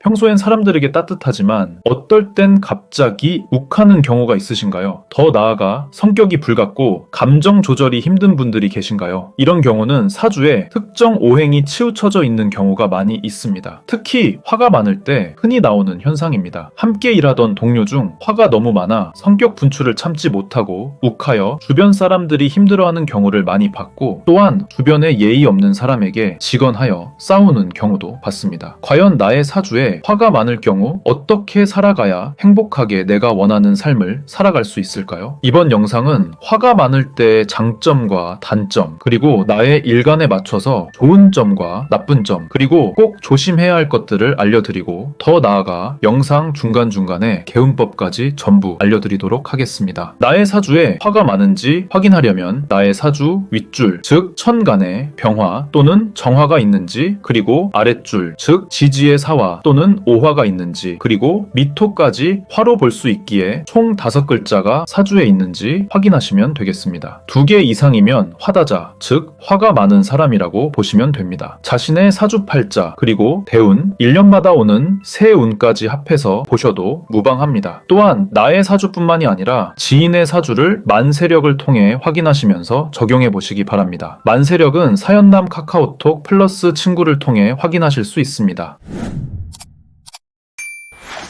평소엔 사람들에게 따뜻하지만 어떨 땐 갑자기 욱하는 경우가 있으신가요? 더 나아가 성격이 불같고 감정 조절이 힘든 분들이 계신가요? 이런 경우는 사주에 특정 오행이 치우쳐져 있는 경우가 많이 있습니다. 특히 화가 많을 때 흔히 나오는 현상입니다. 함께 일하던 동료 중 화가 너무 많아 성격 분출을 참지 못하고 욱하여 주변 사람들이 힘들어하는 경우를 많이 봤고, 또한 주변에 예의 없는 사람에게 직언하여 싸우는 경우도 봤습니다. 과연 나의 사주에 화가 많을 경우 어떻게 살아가야 행복하게 내가 원하는 삶을 살아갈 수 있을까요? 이번 영상은 화가 많을 때의 장점과 단점, 그리고 나의 일간에 맞춰서 좋은 점과 나쁜 점, 그리고 꼭 조심해야 할 것들을 알려드리고, 더 나아가 영상 중간중간에 개운법까지 전부 알려드리도록 하겠습니다. 나의 사주에 화가 많은지 확인하려면 나의 사주 윗줄, 즉 천간에 병화 또는 정화가 있는지, 그리고 아랫줄, 즉 지지의 사화 또는 오화가 있는지, 그리고 밑토까지 화로 볼 수 있기에 총 5글자가 사주에 있는지 확인하시면 되겠습니다. 2개 이상이면 화다자, 즉 화가 많은 사람이라고 보시면 됩니다. 자신의 사주팔자 그리고 대운, 1년마다 오는 새운까지 합해서 보셔도 무방합니다. 또한 나의 사주뿐만이 아니라 지인의 사주를 만세력을 통해 확인하시면서 적용해 보시기 바랍니다. 만세력은 사연남 카카오톡 플러스 친구를 통해 확인하실 수 있습니다.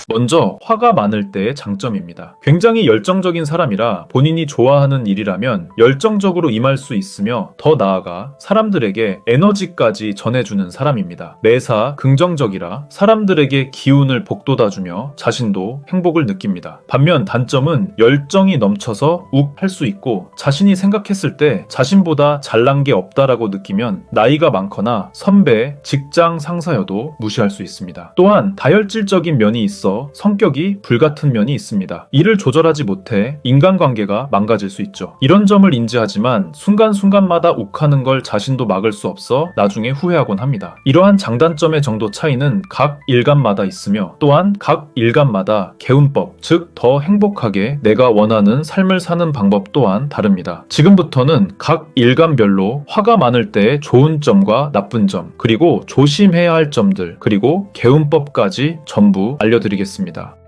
먼저 화가 많을 때의 장점입니다. 굉장히 열정적인 사람이라 본인이 좋아하는 일이라면 열정적으로 임할 수 있으며, 더 나아가 사람들에게 에너지까지 전해주는 사람입니다. 매사 긍정적이라 사람들에게 기운을 북돋아주며 자신도 행복을 느낍니다. 반면 단점은 열정이 넘쳐서 욱할 수 있고, 자신이 생각했을 때 자신보다 잘난 게 없다라고 느끼면 나이가 많거나 선배, 직장 상사여도 무시할 수 있습니다. 또한 다혈질적인 면이 있어 성격이 불같은 면이 있습니다. 이를 조절하지 못해 인간관계가 망가질 수 있죠. 이런 점을 인지하지만 순간순간마다 욱하는 걸 자신도 막을 수 없어 나중에 후회하곤 합니다. 이러한 장단점의 정도 차이는 각 일간마다 있으며, 또한 각 일간마다 개운법, 즉 더 행복하게 내가 원하는 삶을 사는 방법 또한 다릅니다. 지금부터는 각 일간별로 화가 많을 때의 좋은 점과 나쁜 점, 그리고 조심해야 할 점들, 그리고 개운법까지 전부 알려드리겠습니다.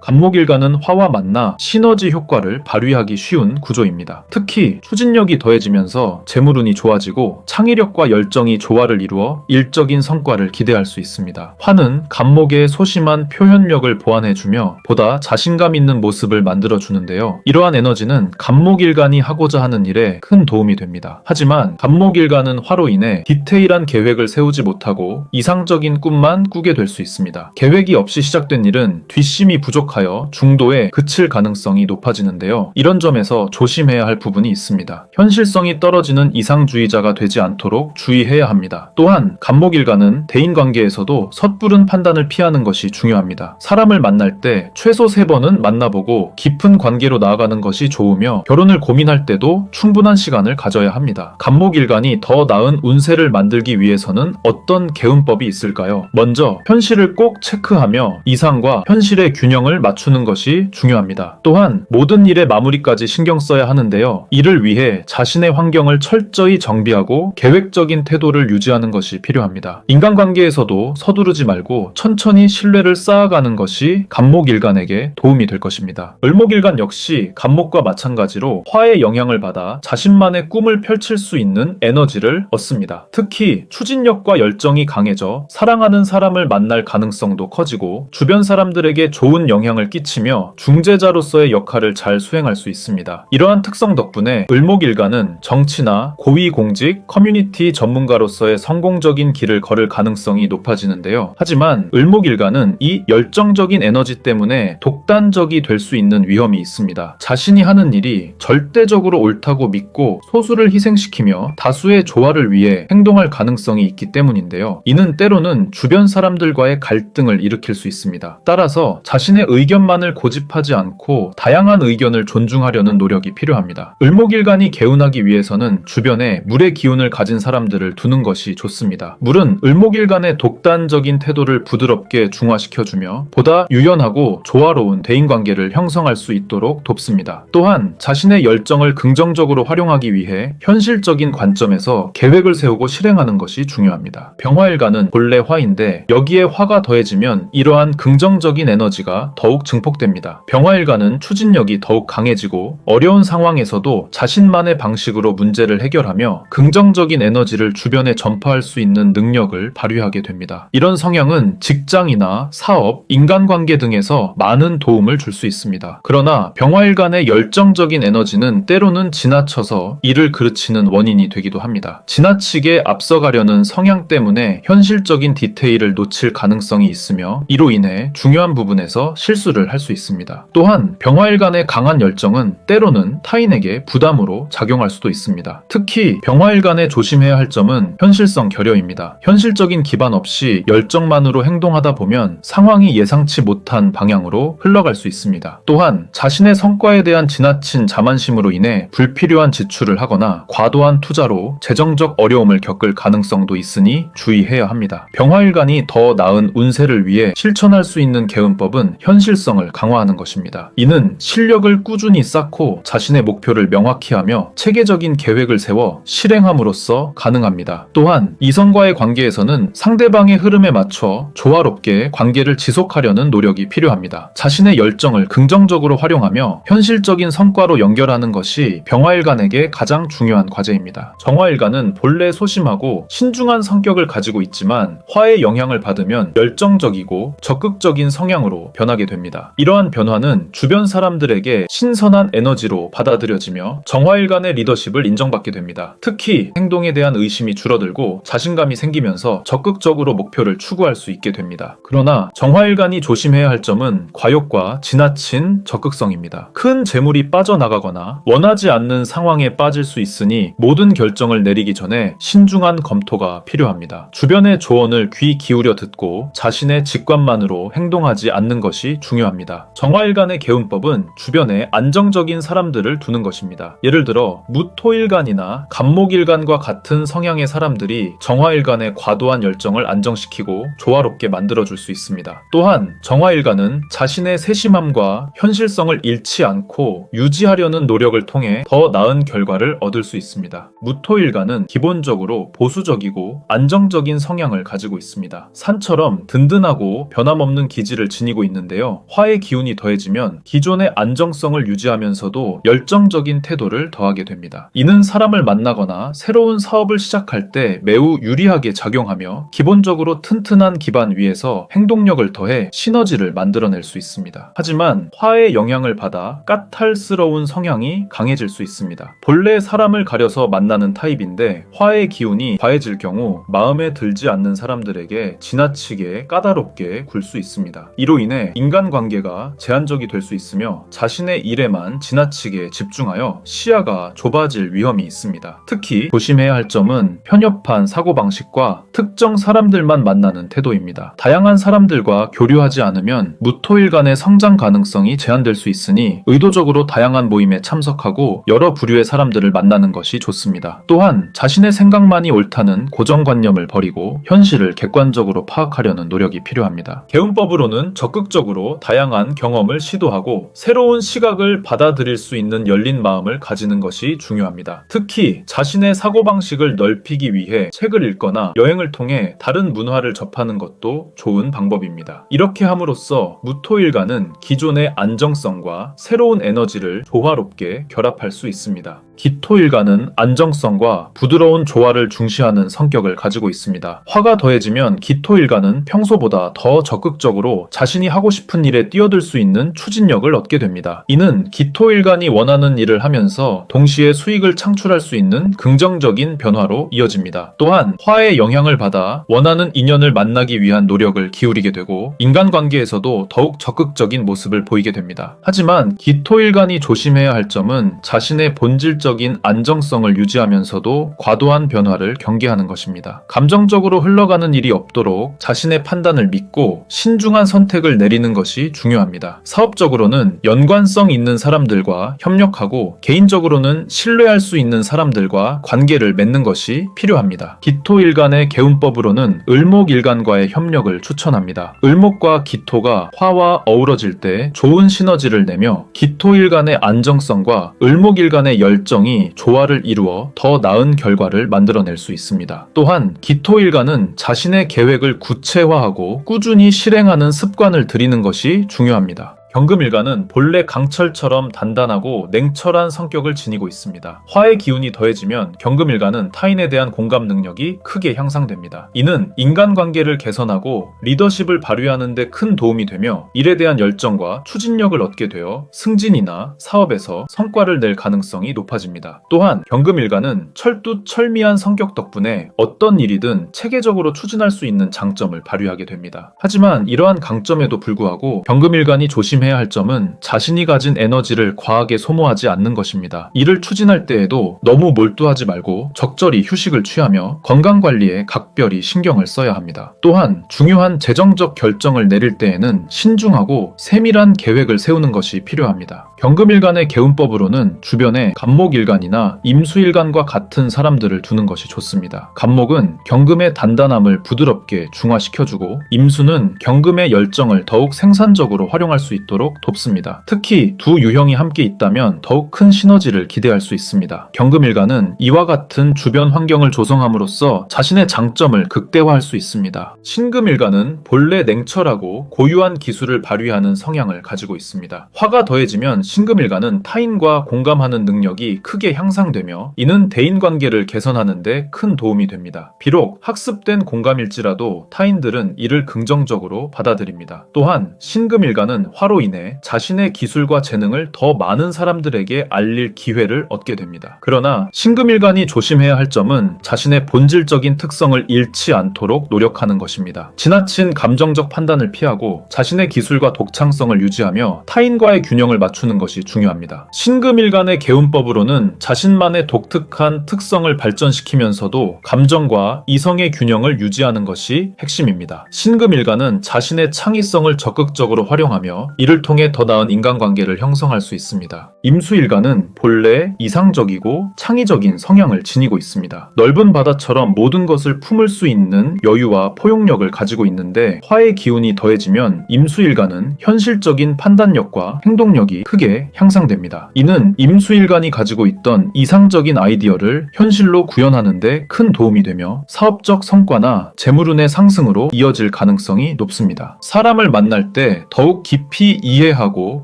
간목일간은 화와 만나 시너지 효과를 발휘하기 쉬운 구조입니다. 특히 추진력이 더해지면서 재물운이 좋아지고 창의력과 열정이 조화를 이루어 일적인 성과를 기대할 수 있습니다. 화는 간목의 소심한 표현력을 보완해주며 보다 자신감 있는 모습을 만들어주는데요. 이러한 에너지는 간목일간이 하고자 하는 일에 큰 도움이 됩니다. 하지만 간목일간은 화로 인해 디테일한 계획을 세우지 못하고 이상적인 꿈만 꾸게 될 수 있습니다. 계획이 없이 시작된 일은 뒷심이 부족하여 중도에 그칠 가능성이 높아지는데요. 이런 점에서 조심해야 할 부분이 있습니다. 현실성이 떨어지는 이상주의자가 되지 않도록 주의해야 합니다. 또한 간목일간은 대인관계에서도 섣부른 판단을 피하는 것이 중요합니다. 사람을 만날 때 최소 3번은 만나보고 깊은 관계로 나아가는 것이 좋으며, 결혼을 고민할 때도 충분한 시간을 가져야 합니다. 간목일간이 더 나은 운세를 만들기 위해서는 어떤 개운법이 있을까요? 먼저 현실을 꼭 체크하며 이상과 현실의 균형을 맞추는 것이 중요합니다. 또한 모든 일의 마무리까지 신경 써야 하는데요. 이를 위해 자신의 환경을 철저히 정비하고 계획적인 태도를 유지하는 것이 필요합니다. 인간관계에서도 서두르지 말고 천천히 신뢰를 쌓아가는 것이 간목일간에게 도움이 될 것입니다. 을목일간 역시 간목과 마찬가지로 화의 영향을 받아 자신만의 꿈을 펼칠 수 있는 에너지를 얻습니다. 특히 추진력과 열정이 강해져 사랑하는 사람을 만날 가능성도 커지고 주변 사람들에게 좋은 영향을 끼치며 중재자로서의 역할을 잘 수행할 수 있습니다. 이러한 특성 덕분에 을목일간은 정치나 고위공직, 커뮤니티 전문가로서의 성공적인 길을 걸을 가능성이 높아지는데요. 하지만 을목일간은 이 열정적인 에너지 때문에 독단적이 될 수 있는 위험이 있습니다. 자신이 하는 일이 절대적으로 옳다고 믿고 소수를 희생시키며 다수의 조화를 위해 행동할 가능성이 있기 때문인데요. 이는 때로는 주변 사람들과의 갈등을 일으킬 수 있습니다. 따라서 자신의 의견만을 고집하지 않고 다양한 의견을 존중하려는 노력이 필요합니다. 을목일간이 개운하기 위해서는 주변에 물의 기운을 가진 사람들을 두는 것이 좋습니다. 물은 을목일간의 독단적인 태도를 부드럽게 중화시켜주며 보다 유연하고 조화로운 대인관계를 형성할 수 있도록 돕습니다. 또한 자신의 열정을 긍정적으로 활용하기 위해 현실적인 관점에서 계획을 세우고 실행하는 것이 중요합니다. 병화일간은 본래 화인데 여기에 화가 더해지면 이러한 긍정적인 에너지가 더욱 증폭됩니다. 병화일간은 추진력이 더욱 강해지고 어려운 상황에서도 자신만의 방식으로 문제를 해결하며 긍정적인 에너지를 주변에 전파할 수 있는 능력을 발휘하게 됩니다. 이런 성향은 직장이나 사업, 인간관계 등에서 많은 도움을 줄 수 있습니다. 그러나 병화일간의 열정적인 에너지는 때로는 지나쳐서 일을 그르치는 원인이 되기도 합니다. 지나치게 앞서가려는 성향 때문에 현실적인 디테일을 놓칠 가능성이 있으며 이로 인해 중요한 부분에서 실수를 할 수 있습니다. 또한 병화일간의 강한 열정은 때로는 타인에게 부담으로 작용할 수도 있습니다. 특히 병화일간에 조심해야 할 점은 현실성 결여입니다. 현실적인 기반 없이 열정만으로 행동하다 보면 상황이 예상치 못한 방향으로 흘러갈 수 있습니다. 또한 자신의 성과에 대한 지나친 자만심으로 인해 불필요한 지출을 하거나 과도한 투자로 재정적 어려움을 겪을 가능성도 있으니 주의해야 합니다. 병화일간이 더 나은 운세를 위해 실천할 수 있는 개운법은 현실성을 강화하는 것입니다. 이는 실력을 꾸준히 쌓고 자신의 목표를 명확히 하며 체계적인 계획을 세워 실행함으로써 가능합니다. 또한 이성과의 관계에서는 상대방의 흐름에 맞춰 조화롭게 관계를 지속하려는 노력이 필요합니다. 자신의 열정을 긍정적으로 활용하며 현실적인 성과로 연결하는 것이 병화일간에게 가장 중요한 과제입니다. 정화일간은 본래 소심하고 신중한 성격을 가지고 있지만 화의 영향을 받으면 열정적이고 적극적인 성향으로 변하게 됩니다. 이러한 변화는 주변 사람들에게 신선한 에너지로 받아들여지며 정화일간의 리더십을 인정받게 됩니다. 특히 행동에 대한 의심이 줄어들고 자신감이 생기면서 적극적으로 목표를 추구할 수 있게 됩니다. 그러나 정화일간이 조심해야 할 점은 과욕과 지나친 적극성입니다. 큰 재물이 빠져나가거나 원하지 않는 상황에 빠질 수 있으니 모든 결정을 내리기 전에 신중한 검토가 필요합니다. 주변의 조언을 귀 기울여 듣고 자신의 직관만으로 행동하지 않는 것이 중요합니다. 정화일간의 개운법은 주변에 안정적인 사람들을 두는 것입니다. 예를 들어 무토일간이나 간목일간과 같은 성향의 사람들이 정화일간의 과도한 열정을 안정시키고 조화롭게 만들어줄 수 있습니다. 또한 정화일간은 자신의 세심함과 현실성을 잃지 않고 유지하려는 노력을 통해 더 나은 결과를 얻을 수 있습니다. 무토일간은 기본적으로 보수적이고 안정적인 성향을 가지고 있습니다. 산처럼 든든하고 변함없는 기질을 지니고 있는데요. 화의 기운이 더해지면 기존의 안정성을 유지하면서도 열정적인 태도를 더하게 됩니다. 이는 사람을 만나거나 새로운 사업을 시작할 때 매우 유리하게 작용하며 기본적으로 튼튼한 기반 위에서 행동력을 더해 시너지를 만들어낼 수 있습니다. 하지만 화의 영향을 받아 까탈스러운 성향이 강해질 수 있습니다. 본래 사람을 가려서 만나는 타입인데 화의 기운이 과해질 경우 마음에 들지 않는 사람들에게 지나치게 까다롭게 굴 수 있습니다. 이로 인해 인간관계가 제한적이 될 수 있으며 자신의 일에만 지나치게 집중하여 시야가 좁아질 위험이 있습니다. 특히 조심해야 할 점은 편협한 사고방식과 특정 사람들만 만나는 태도입니다. 다양한 사람들과 교류하지 않으면 무토일간의 성장 가능성이 제한될 수 있으니 의도적으로 다양한 모임에 참석하고 여러 부류의 사람들을 만나는 것이 좋습니다. 또한 자신의 생각만이 옳다는 고정관념을 버리고 현실을 객관적으로 파악하려는 노력이 필요합니다. 개운법으로는 적극적으로 다양한 경험을 시도하고 새로운 시각을 받아들일 수 있는 열린 마음을 가지는 것이 중요합니다. 특히 자신의 사고방식을 넓히기 위해 책을 읽거나 여행을 통해 다른 문화를 접하는 것도 좋은 방법입니다. 이렇게 함으로써 무토일간은 기존의 안정성과 새로운 에너지를 조화롭게 결합할 수 있습니다. 기토일간은 안정성과 부드러운 조화를 중시하는 성격을 가지고 있습니다. 화가 더해지면 기토일간은 평소보다 더 적극적으로 자신이 하고 싶은 일에 뛰어들 수 있는 추진력을 얻게 됩니다. 이는 기토일간이 원하는 일을 하면서 동시에 수익을 창출할 수 있는 긍정적인 변화로 이어집니다. 또한 화의 영향을 받아 원하는 인연을 만나기 위한 노력을 기울이게 되고 인간관계에서도 더욱 적극적인 모습을 보이게 됩니다. 하지만 기토일간이 조심해야 할 점은 자신의 본질적인 안정성을 유지하면서도 과도한 변화를 경계하는 것입니다. 감정적으로 흘러가는 일이 없도록 자신의 판단을 믿고 신중한 선택을 내리는 것이 것이 중요합니다. 사업적으로는 연관성 있는 사람들과 협력하고 개인적으로는 신뢰할 수 있는 사람들과 관계를 맺는 것이 필요합니다. 기토일간의 개운법으로는 을목일간과의 협력을 추천합니다. 을목과 기토가 화와 어우러질 때 좋은 시너지를 내며 기토일간의 안정성과 을목일간의 열정이 조화를 이루어 더 나은 결과를 만들어낼 수 있습니다. 또한 기토일간은 자신의 계획을 구체화하고 꾸준히 실행하는 습관을 들이는 것이 중요합니다. 경금일간은 본래 강철처럼 단단하고 냉철한 성격을 지니고 있습니다. 화의 기운이 더해지면 경금일간은 타인에 대한 공감 능력이 크게 향상됩니다. 이는 인간관계를 개선하고 리더십을 발휘하는 데 큰 도움이 되며 일에 대한 열정과 추진력을 얻게 되어 승진이나 사업에서 성과를 낼 가능성이 높아집니다. 또한 경금일간은 철두철미한 성격 덕분에 어떤 일이든 체계적으로 추진할 수 있는 장점을 발휘하게 됩니다. 하지만 이러한 강점에도 불구하고 경금일간이 조심해야 할 점은 자신이 가진 에너지를 과하게 소모하지 않는 것입니다. 일을 추진할 때에도 너무 몰두하지 말고 적절히 휴식을 취하며 건강관리에 각별히 신경을 써야 합니다. 또한 중요한 재정적 결정을 내릴 때에는 신중하고 세밀한 계획을 세우는 것이 필요합니다. 경금일간의 개운법으로는 주변에 간목일간이나 임수일간과 같은 사람들을 두는 것이 좋습니다. 간목은 경금의 단단함을 부드럽게 중화시켜주고 임수는 경금의 열정을 더욱 생산적으로 활용할 수 있도록 돕습니다. 특히 두 유형이 함께 있다면 더욱 큰 시너지를 기대할 수 있습니다. 경금일간은 이와 같은 주변 환경을 조성함으로써 자신의 장점을 극대화할 수 있습니다. 신금일간은 본래 냉철하고 고유한 기술을 발휘하는 성향을 가지고 있습니다. 화가 더해지면 신금일간은 타인과 공감하는 능력이 크게 향상되며 이는 대인관계를 개선하는 데 큰 도움이 됩니다. 비록 학습된 공감일지라도 타인들은 이를 긍정적으로 받아들입니다. 또한 신금일간은 화로 인해 자신의 기술과 재능을 더 많은 사람들에게 알릴 기회를 얻게 됩니다. 그러나 신금일간이 조심해야 할 점은 자신의 본질적인 특성을 잃지 않도록 노력하는 것입니다. 지나친 감정적 판단을 피하고 자신의 기술과 독창성을 유지하며 타인과의 균형을 맞추는 것이 중요합니다. 신금일간의 개운법으로는 자신만의 독특한 특성을 발전시키면서도 감정과 이성의 균형을 유지하는 것이 핵심입니다. 신금일간은 자신의 창의성을 적극적으로 활용하며 이를 통해 더 나은 인간관계를 형성할 수 있습니다. 임수일간은 본래 이상적이고 창의적인 성향을 지니고 있습니다. 넓은 바다처럼 모든 것을 품을 수 있는 여유와 포용력을 가지고 있는데 화의 기운이 더해지면 임수일간은 현실적인 판단력과 행동력이 크게 향상됩니다. 이는 임수일간이 가지고 있던 이상적인 아이디어를 현실로 구현하는 데 큰 도움이 되며 사업적 성과나 재물운의 상승으로 이어질 가능성이 높습니다. 사람을 만날 때 더욱 깊이 이해하고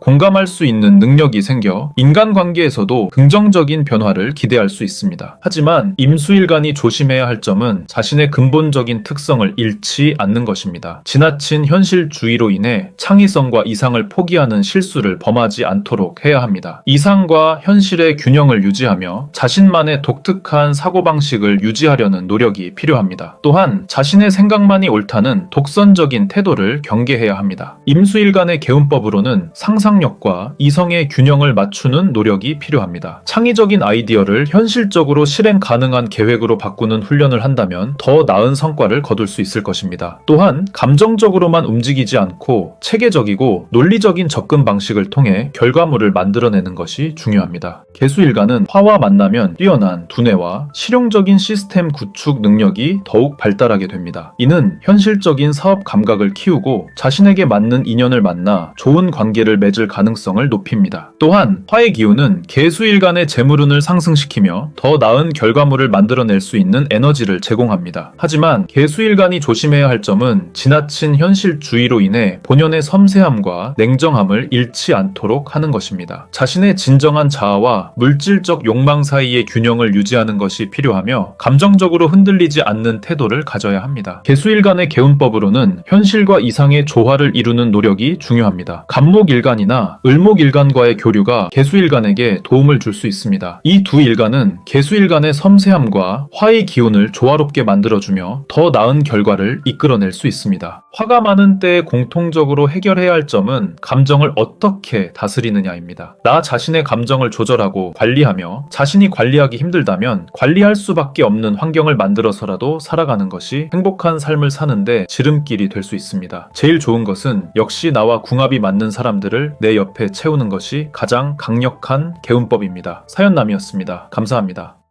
공감할 수 있는 능력이 생겨 인간관계에서도 긍정적인 변화를 기대할 수 있습니다. 하지만 임수일간이 조심해야 할 점은 자신의 근본적인 특성을 잃지 않는 것입니다. 지나친 현실주의로 인해 창의성과 이상을 포기하는 실수를 범하지 않도록 해야 합니다. 이상과 현실의 균형을 유지하며 자신만의 독특한 사고방식을 유지하려는 노력이 필요합니다. 또한 자신의 생각만이 옳다는 독선적인 태도를 경계해야 합니다. 임수일간의 개운법으로는 상상력과 이성의 균형을 맞추는 노력이 필요합니다. 창의적인 아이디어를 현실적으로 실행 가능한 계획으로 바꾸는 훈련을 한다면 더 나은 성과를 거둘 수 있을 것입니다. 또한 감정적으로만 움직이지 않고 체계적이고 논리적인 접근 방식을 통해 결과물을 만들어내는 것이 중요합니다. 개수일간은 화와 만나면 뛰어난 두뇌와 실용적인 시스템 구축 능력이 더욱 발달하게 됩니다. 이는 현실적인 사업 감각을 키우고 자신에게 맞는 인연을 만나 좋은 관계를 맺을 가능성을 높입니다. 또한 화의 기운은 개수일간의 재물운을 상승시키며 더 나은 결과물을 만들어낼 수 있는 에너지를 제공합니다. 하지만 개수일간이 조심해야 할 점은 지나친 현실주의로 인해 본연의 섬세함과 냉정함을 잃지 않도록 하는 것입니다. 자신의 진정한 자아와 물질적 욕망 사이의 균형을 유지하는 것이 필요하며 감정적으로 흔들리지 않는 태도를 가져야 합니다. 개수일간의 개운법으로는 현실과 이상의 조화를 이루는 노력이 중요합니다. 간목일간이나 을목일간과의 교류가 개수일간에게 도움을 줄 수 있습니다. 이 두 일간은 개수일간의 섬세함과 화의 기운을 조화롭게 만들어주며 더 나은 결과를 이끌어낼 수 있습니다. 화가 많은 때에 공통적으로 해결해야 할 점은 감정을 어떻게 다스리는 느끼느냐입니다. 나 자신의 감정을 조절하고 관리하며 자신이 관리하기 힘들다면 관리할 수밖에 없는 환경을 만들어서라도 살아가는 것이 행복한 삶을 사는데 지름길이 될 수 있습니다. 제일 좋은 것은 역시 나와 궁합이 맞는 사람들을 내 옆에 채우는 것이 가장 강력한 개운법입니다. 사연남이었습니다. 감사합니다.